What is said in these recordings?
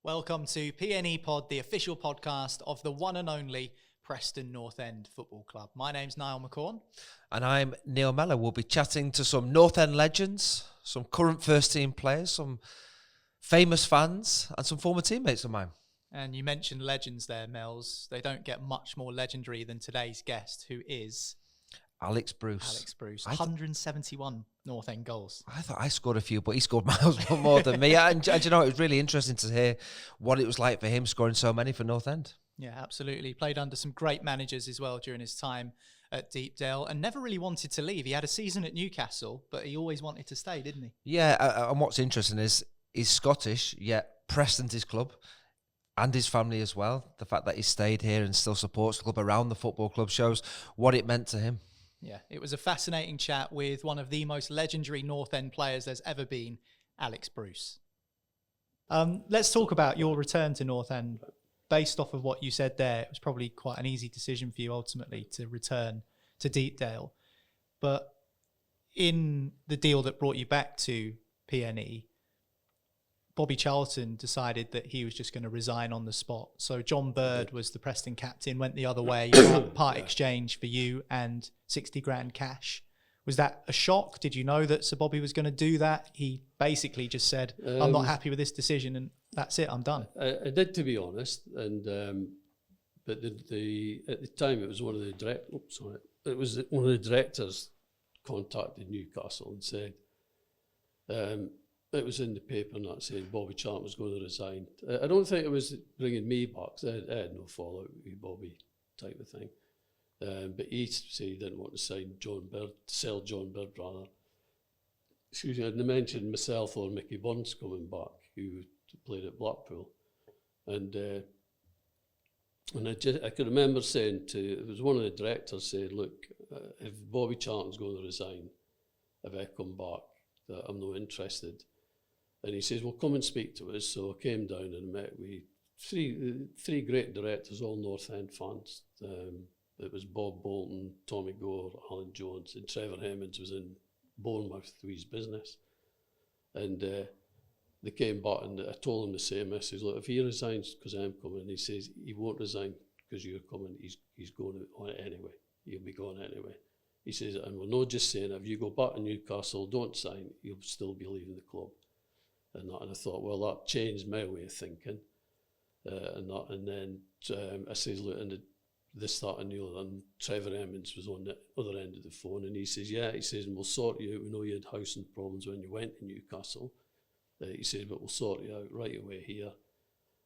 Welcome to PNE Pod, the official podcast of the one and only Preston North End Football Club. My name's Niall McCorn. And I'm Neil Mellor. We'll be chatting to some North End legends, some current first team players, some famous fans and some former teammates of mine. And you mentioned legends there, Mel's. They don't get much more legendary than today's guest, who is Alex Bruce. Alex Bruce, 171 North End goals. I thought I scored a few, but he scored miles more than me. And you know, it was really interesting to hear what it was like for him scoring so many for North End. Yeah, absolutely. Played under some great managers as well during his time at Deepdale and never really wanted to leave. He had a season at Newcastle, but he always wanted to stay, didn't he? Yeah, and what's interesting is he's Scottish, yet Preston's his club and his family as well. The fact that he stayed here and still supports the club around the football club shows what it meant to him. Yeah, it was a fascinating chat with one of the most legendary North End players there's ever been, Alex Bruce. Let's talk about your return to North End. Based off of what you said there, it was probably quite an easy decision for you ultimately to return to Deepdale. But in the deal that brought you back to PNE, Bobby Charlton decided that he was just going to resign on the spot. So John Bird was the Preston captain, went the other way, part exchange for you and 60 grand cash. Was that a shock? Did you know that Sir Bobby was going to do that? He basically just said, I'm not happy with this decision and that's it, I'm done. I did, to be honest. And but the at the time it was one of the directors contacted Newcastle and said, it was in the paper and that saying Bobby Charlton was going to resign. I don't think it was bringing me back. I had no fallout with Bobby type of thing. But he said he didn't want to sell John Bird rather. Excuse me, I mentioned myself or Mickey Burns coming back, who played at Blackpool. And I could remember saying it was one of the directors said, look, if Bobby Charlton's going to resign, if I come back, that I'm not interested. And he says, well, come and speak to us. So I came down and met with three great directors, all North End fans. It was Bob Bolton, Tommy Gore, Alan Jones, and Trevor Hemmings was in Bournemouth with his business. And they came back and I told him the same. I says, look, if he resigns because I'm coming, he says, he won't resign because you're coming, he's going on it anyway. He'll be going anyway. He says, and we're not just saying, if you go back to Newcastle, don't sign, you'll still be leaving the club. And I thought, well, that changed my way of thinking. And then I says, look, and this, that, and the other. And Trevor Hemmings was on the other end of the phone, and he says, yeah, he says, and we'll sort you out. We know you had housing problems when you went to Newcastle. He says, but we'll sort you out right away here,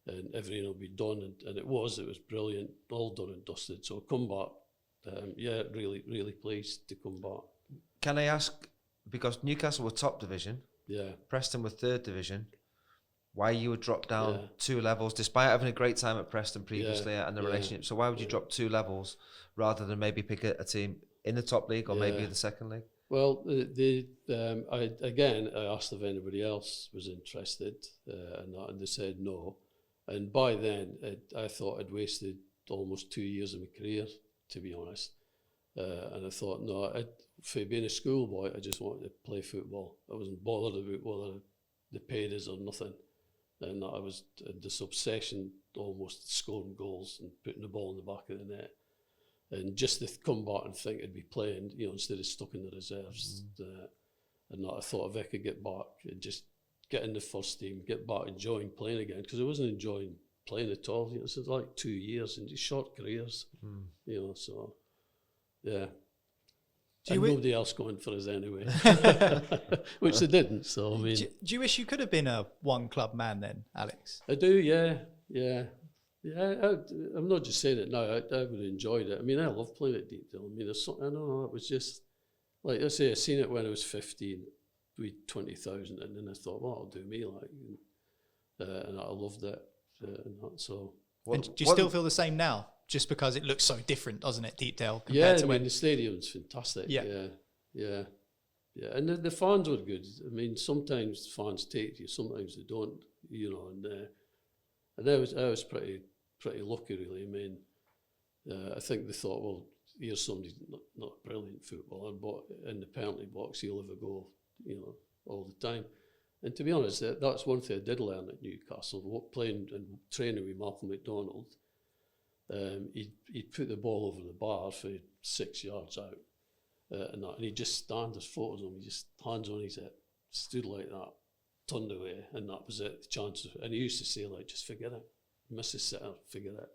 and everything will be done. And it was brilliant, all done and dusted. So I come back. Yeah, really, really pleased to come back. Can I ask, because Newcastle were top division, yeah, Preston were third division, why you would drop down 2 levels, despite having a great time at Preston previously and the relationship? So why would you drop 2 levels rather than maybe pick a team in the top league or maybe the second league? Well, I asked if anybody else was interested, and they said no. And by then, I thought I'd wasted almost 2 years of my career, to be honest. And I thought, no, for being a schoolboy, I just wanted to play football. I wasn't bothered about whether they paid us or nothing. And I was this obsession, almost scoring goals and putting the ball in the back of the net. And just to come back and think I'd be playing, instead of stuck in the reserves. And I thought if I could get back and just get in the first team, get back enjoying playing again, because I wasn't enjoying playing at all. It's like 2 years and short careers, so yeah. And nobody else going for us anyway, which they didn't. So I mean, do you wish you could have been a one-club man then, Alex? I do, yeah. I'm not just saying it now. I would have enjoyed it. I mean, I love playing at Deepdale. I mean, there's something, I don't know. It was just like I say, I seen it when I was 15 with 20,000, and then I thought, well, I'll do me and I loved it. So, and do you still feel the same now? Just because it looks so different, doesn't it, Deepdale? Yeah, the stadium's fantastic. Yeah. And the fans were good. I mean, sometimes fans take you, sometimes they don't. And I was pretty lucky, really. I mean, I think they thought, well, here's somebody not a brilliant footballer, but in the penalty box he'll have a goal, all the time. And to be honest, that's one thing I did learn at Newcastle. Playing and training with Malcolm McDonald, he'd put the ball over the bar for 6 yards out, and he'd just stand, there's photos of him, he just hands on his hip, stood like that, turned away, and that was it, the chances. And he used to say, like, just forget it, miss the sitter, forget it.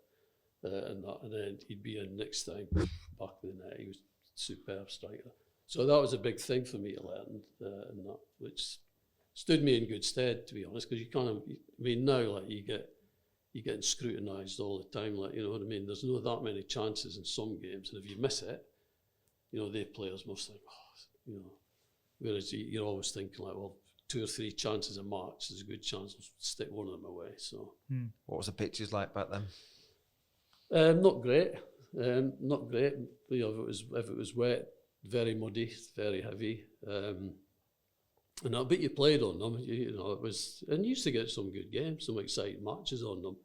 And then he'd be in next time, back of the net. He was a superb striker. So that was a big thing for me to learn, and that, which stood me in good stead, to be honest, because you kind of, I mean, now, like, you're getting scrutinised all the time, like, you know what I mean? There's not that many chances in some games, and if you miss it, you know, the players must think, oh, you know, whereas you're always thinking, like, well, 2 or 3 chances a match, there's a good chance I'll stick one of them away, so. What was the pitches like back then? Not great, not great. You know, if it was wet, very muddy, very heavy. But you played on them. You know, it was, and you used to get some good games, some exciting matches on them,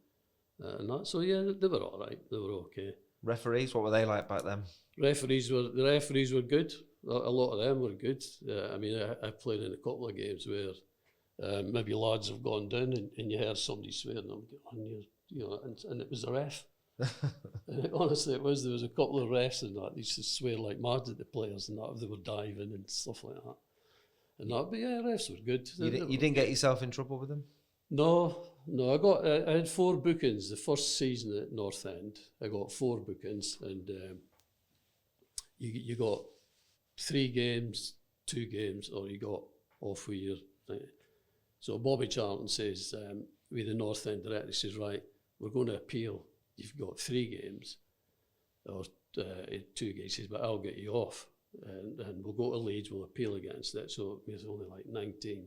and that. So yeah, they were all right. They were okay. Referees, what were they like back then? The referees were good. A lot of them were good. I mean, I played in a couple of games where maybe lads have gone down and you heard somebody swearing them on you know, and it was the ref. Honestly, it was. There was a couple of refs and that. They used to swear like mad at the players and that if they were diving and stuff like that. And that, but yeah, refs were good. You didn't get yourself in trouble with them? No. I had 4 bookings the first season at North End. I got 4 bookings, and you got 3 games, 2 games, or you got off with your thing. So Bobby Charlton says, with the North End director, he says, right, we're going to appeal. You've got 3 games or 2 games, he says, but I'll get you off. And we'll go to Leeds, we'll appeal against it. So it was only like 19.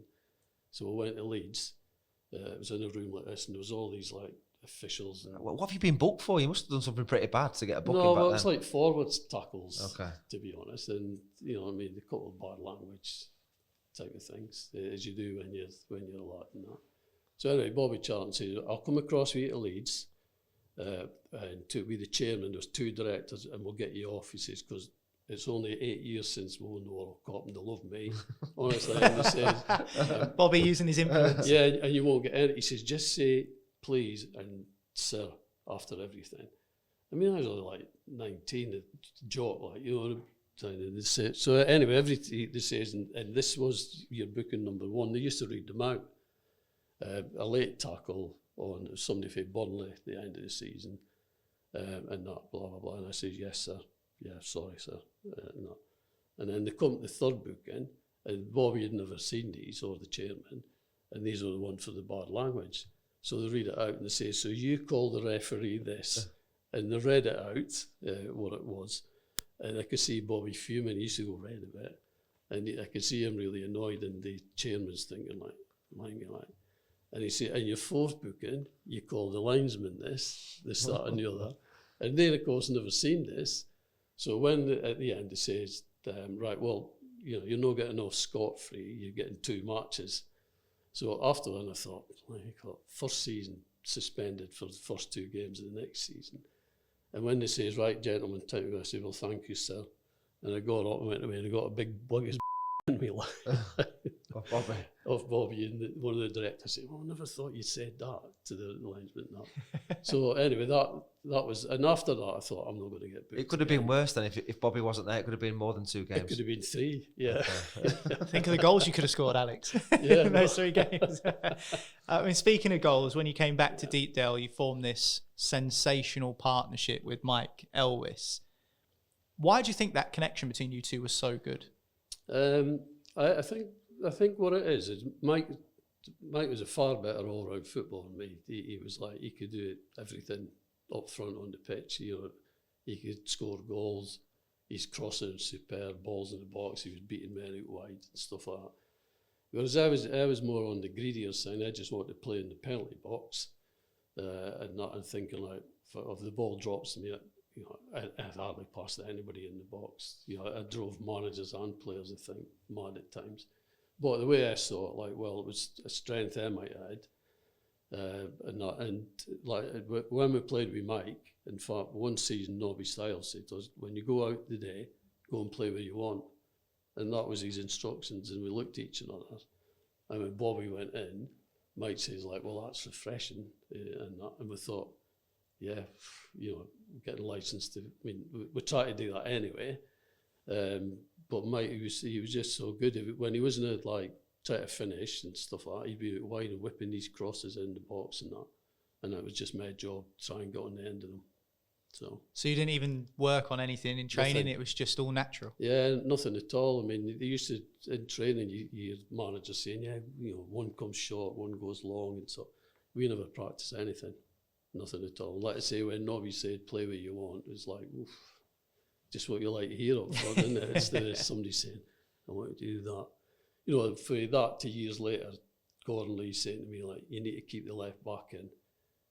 So we went to Leeds. It was in a room like this, and there was all these like officials. And what have you been booked for? You must have done something pretty bad to get a booking no, back well, then. it's like forwards tackles, okay, to be honest. And, you know, I mean, a couple of bad language type of things, as you do when you're a lad and that. So anyway, Bobby Charlton said, I'll come across with you to Leeds, and to be the chairman, there's 2 directors, and we'll get you off, he says, because it's only 8 years since we won the World Cup and they love me, honestly. And he says, Bobby using his influence. yeah, and you won't get any. He says, just say please and sir after everything. I mean, I was only like 19, a joke, like, you know, they say. So anyway, everything they says, and this was your booking number 1. They used to read them out. A late tackle on somebody for Burnley at the end of the season, and that, blah, blah, blah. And I said, yes, sir. Yeah, sorry, sir. No. And then they come to the 3rd booking, and Bobby had never seen these, or the chairman, and these are the ones for the bad language. So they read it out and they say, so you call the referee this. And they read it out, what it was. And I could see Bobby fuming. He used to go red a bit. And I could see him really annoyed, and the chairman's thinking, like, mind me, like. And he said, and your 4th booking, you call the linesman this, that, and the other. And they, of course, never seen this. So when at the end it says, right, well, you know, you're not getting off scot-free, you're getting 2 matches. So after that, I thought, first season suspended for the first 2 games of the next season. And when they says, right, gentlemen, time to go, I said, well, thank you, sir. And I got up and went away, and I got a big bug in me. Of Bobby. Of Bobby, and one of the directors said, well, I never thought you said that to the linesman. No. So anyway, that was, and after that I thought, I'm not going to get booked. It could have been worse than if Bobby wasn't there. It could have been more than 2 games. It could have been 3, yeah. Okay. Think of the goals you could have scored, Alex. Yeah, in those 3 games. I mean, speaking of goals, when you came back to Deepdale, you formed this sensational partnership with Mike Elwes. Why do you think that connection between you 2 was so good? I think what it is Mike was a far better all-round footballer than me. He was like, he could do everything up front on the pitch. You know, he could score goals. He's crossing superb balls in the box. He was beating men out wide and stuff like that. Whereas I was more on the greedier side. I just wanted to play in the penalty box, and thinking like, if the ball drops to me, you know, I'd hardly pass to anybody in the box. You know, I drove managers and players, I think, mad at times. But the way I saw it, like, well, it was a strength I might add. And like when we played with Mike, in fact, one season Nobby Styles said to us, when you go out today, go and play where you want. And that was his instructions, and we looked at each other. And when Bobby went in, Mike says like, well, that's refreshing, and we thought, yeah, you know, getting licensed to. I mean, we try to do that anyway. But Mike, he was just so good. When he wasn't like trying to finish and stuff like that, he'd be out wide and whipping these crosses in the box and that. And it was just my job to try and get on the end of them. So you didn't even work on anything in training, nothing. It was just all natural? Yeah, nothing at all. I mean, they used to, in training, your manager saying, yeah, you know, one comes short, one goes long, and so we never practice anything, nothing at all. Like I say, when Nobby said, play what you want, it was like, oof, just what you like to hear up front, isn't it? Instead of somebody saying, I want to do that. You know, for that 2 years later, Gordon Lee saying to me, like, you need to keep the left back in.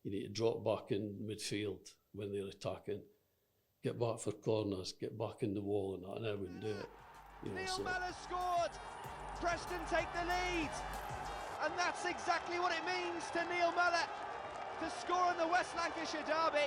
You need to drop back in midfield when they're attacking. Get back for corners, get back in the wall and that, and I wouldn't do it. You know, Neil so. Mellor scored! Preston take the lead! And that's exactly what it means to Neil Mellor to score in the West Lancashire derby.